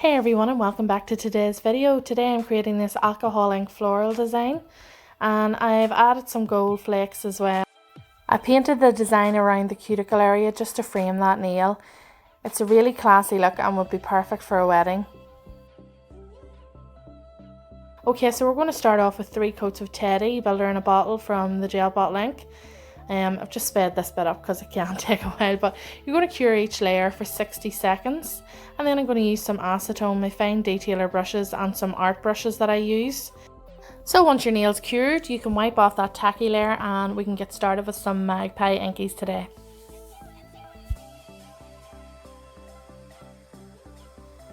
Hey everyone, and welcome back to today's video. Today I'm creating this alcohol ink floral design, and I've added some gold flakes as well. I painted the design around the cuticle area just to frame that nail. It's a really classy look and would be perfect for a wedding. Okay, so we're going to start off with 3 coats of Teddy Builder in a Bottle from the gel bottle ink. I've just sped this bit up because it can take a while, but you're going to cure each layer for 60 seconds, and then I'm going to use some acetone, my fine detailer brushes and some art brushes that I use. So once your nail's cured, you can wipe off that tacky layer and we can get started with some Magpie Inkies today.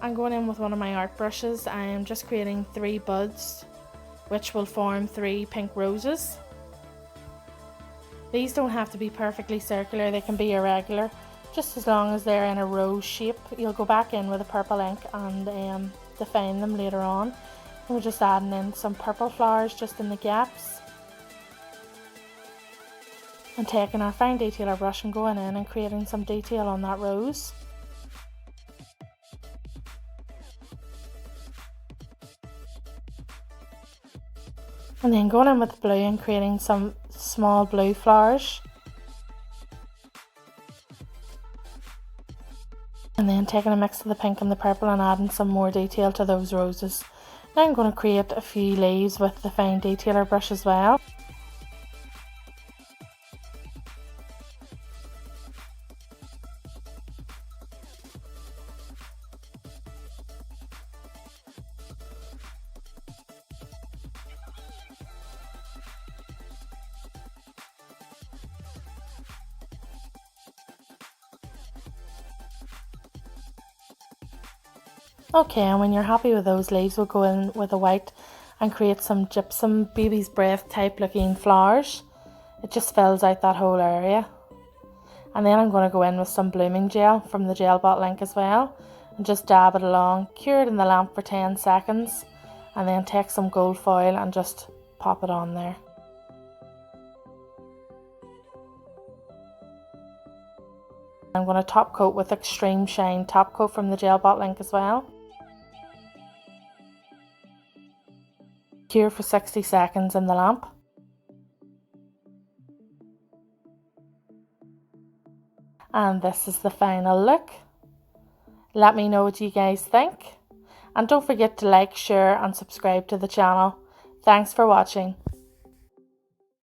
I'm going in with one of my art brushes. I am just creating 3 buds which will form 3 pink roses. These don't have to be perfectly circular, they can be irregular, just as long as they're in a rose shape. You'll go back in with a purple ink and define them later on. And we're just adding in some purple flowers just in the gaps. And taking our fine detailer brush and going in and creating some detail on that rose. And then going in with the blue and creating some small blue flowers. And then taking a mix of the pink and the purple and adding some more detail to those roses. Now I'm going to create a few leaves with the fine detailer brush as well. Okay, and when you're happy with those leaves, we'll go in with a white and create some gypsum baby's breath type looking flowers. It just fills out that whole area. And then I'm going to go in with some blooming gel from the gel bottle ink as well, and just dab it along, cure it in the lamp for 10 seconds, and then take some gold foil and just pop it on there. I'm going to top coat with Extreme Shine top coat from the gel bottle ink as well. Cure for 60 seconds in the lamp. And this is the final look. Let me know what you guys think. And don't forget to like, share and subscribe to the channel. Thanks for watching.